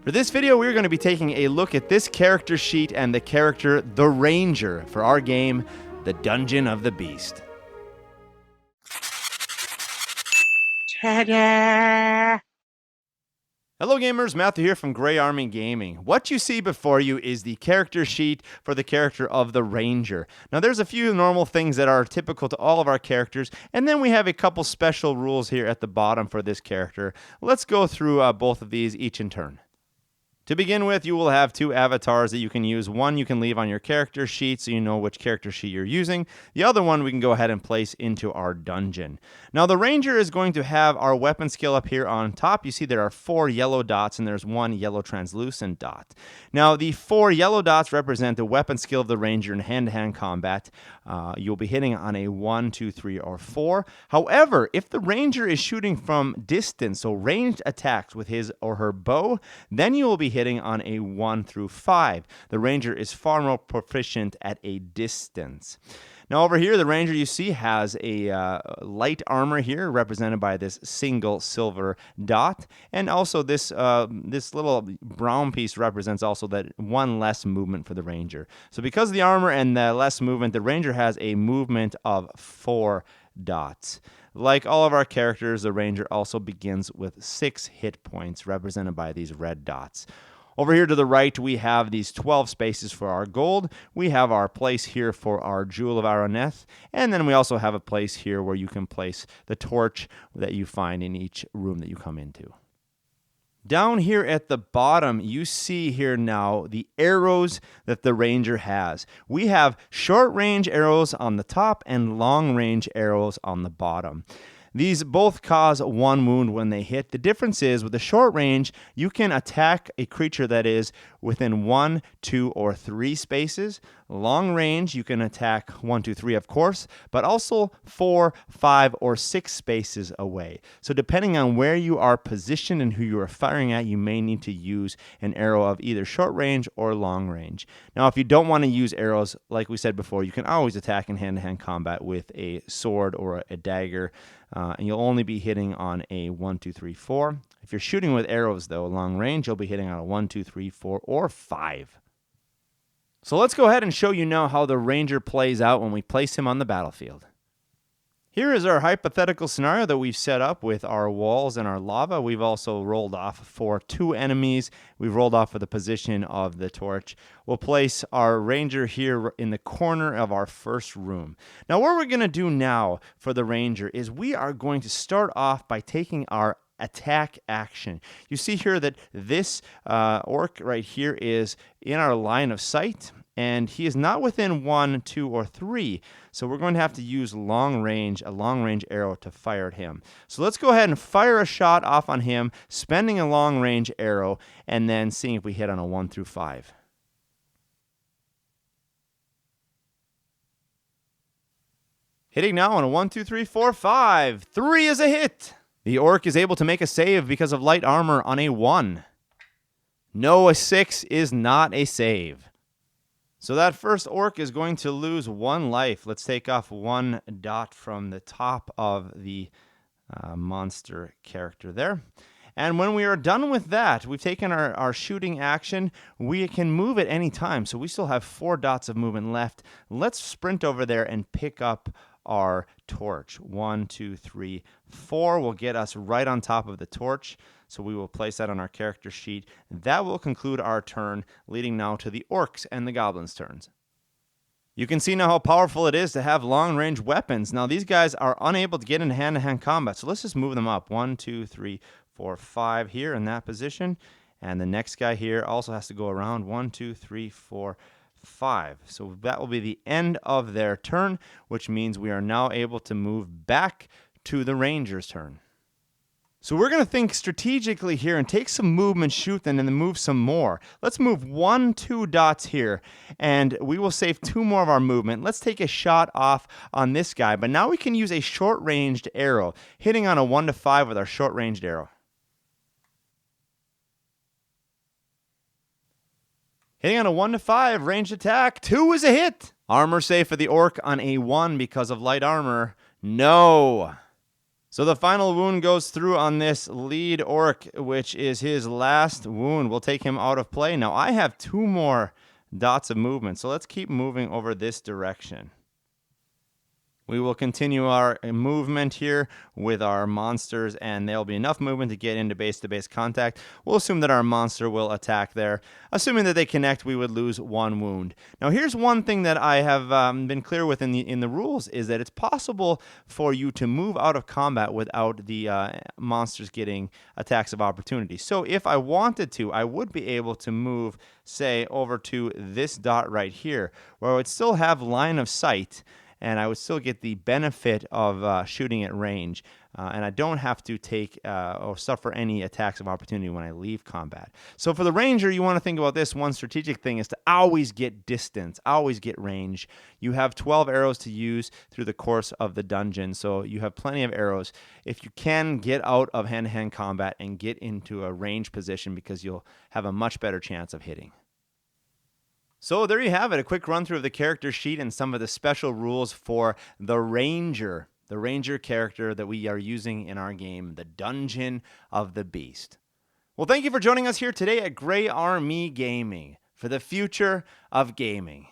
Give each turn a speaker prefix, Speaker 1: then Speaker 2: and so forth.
Speaker 1: For this video, we're going to be taking a look at this character sheet and the character The Ranger for our game, The Dungeon of the Beast. Ta-da! Hello gamers, Matthew here from Grey Army Gaming. What you see before you is the character sheet for the character of the Ranger. Now there's a few normal things that are typical to all of our characters, and then we have a couple special rules here at the bottom for this character. Let's go through both of these each in turn. To begin with, you will have two avatars that you can use. One you can leave on your character sheet so you know which character sheet you're using. The other one we can go ahead and place into our dungeon. Now the Ranger is going to have our weapon skill up here on top. You see there are 4 yellow dots and there's 1 yellow translucent dot. Now the 4 yellow dots represent the weapon skill of the Ranger in hand-to-hand combat. You'll be hitting on a 1, 2, 3, or 4. However, if the Ranger is shooting from distance, so ranged attacks with his or her bow, then you will be hitting on a 1 through 5. The Ranger is far more proficient at a distance. Now over here, the Ranger you see has a light armor here represented by this single silver dot, and also this little brown piece represents also that 1 less movement for the Ranger. So because of the armor and the less movement, the Ranger has a movement of 4 dots. Like all of our characters, the Ranger also begins with 6 hit points represented by these red dots. Over here to the right, we have these 12 spaces for our gold. We have our place here for our Jewel of Araneth. And then we also have a place here where you can place the torch that you find in each room that you come into. Down here at the bottom, you see here now the arrows that the Ranger has. We have short-range arrows on the top and long-range arrows on the bottom. These both cause 1 wound when they hit. The difference is with the short range, you can attack a creature that is within 1, 2, or 3 spaces. Long range, you can attack 1, 2, 3, of course, but also 4, 5, or 6 spaces away. So depending on where you are positioned and who you are firing at, you may need to use an arrow of either short range or long range. Now, if you don't want to use arrows, like we said before, you can always attack in hand-to-hand combat with a sword or a dagger. And you'll only be hitting on a 1, 2, 3, 4. If you're shooting with arrows, though, long range, you'll be hitting on a 1, 2, 3, 4, or 5. So let's go ahead and show you now how the Ranger plays out when we place him on the battlefield. Here is our hypothetical scenario that we've set up with our walls and our lava. We've also rolled off for 2 enemies. We've rolled off for the position of the torch. We'll place our Ranger here in the corner of our first room. Now what we're going to do now for the Ranger is we are going to start off by taking our attack action. You see here that this orc right here is in our line of sight, and he is not within 1, 2, or 3. So we're going to have to use a long range arrow to fire at him. So let's go ahead and fire a shot off on him, spending a long range arrow, and then seeing if we hit on a 1 through 5. Hitting now on a 1, 2, 3, 4, 5. 3 is a hit. The orc is able to make a save because of light armor on a 1. No, a 6 is not a save. So that first orc is going to lose 1 life. Let's take off 1 dot from the top of the monster character there. And when we are done with that, we've taken our shooting action. We can move at any time, so we still have 4 dots of movement left. Let's sprint over there and pick up our torch. 1, 2, 3, 4 will get us right on top of the torch. So we will place that on our character sheet. That will conclude our turn, leading now to the orcs and the goblins' turns. You can see now how powerful it is to have long-range weapons. Now these guys are unable to get in hand-to-hand combat, so let's just move them up. 1, 2, 3, 4, 5 here in that position. And the next guy here also has to go around. 1, 2, 3, 4, 5. So that will be the end of their turn, which means we are now able to move back to the Ranger's turn. So we're going to think strategically here and take some movement, shoot them, and then move some more. Let's move 1, 2 dots here, and we will save 2 more of our movement. Let's take a shot off on this guy, but now we can use a short-ranged arrow, hitting on a 1 to 5 with our short-ranged arrow. Hitting on a 1 to 5, ranged attack, 2 is a hit. Armor save for the orc on a 1 because of light armor. No. So the final wound goes through on this lead orc, which is his last wound. We'll take him out of play. Now I have 2 more dots of movement, so let's keep moving over this direction. We will continue our movement here with our monsters, and there'll be enough movement to get into base-to-base contact. We'll assume that our monster will attack there. Assuming that they connect, we would lose 1 wound. Now, here's one thing that I have been clear with in the rules, is that it's possible for you to move out of combat without the monsters getting attacks of opportunity. So if I wanted to, I would be able to move, say, over to this dot right here, where I would still have line of sight, and I would still get the benefit of shooting at range. And I don't have to take or suffer any attacks of opportunity when I leave combat. So for the ranger, you want to think about this. One strategic thing is to always get distance, always get range. You have 12 arrows to use through the course of the dungeon, so you have plenty of arrows. If you can, get out of hand-to-hand combat and get into a range position, because you'll have a much better chance of hitting. So there you have it, a quick run through of the character sheet and some of the special rules for the Ranger character that we are using in our game, the Dungeon of the Beast. Well, thank you for joining us here today at Grey Army Gaming for the future of gaming.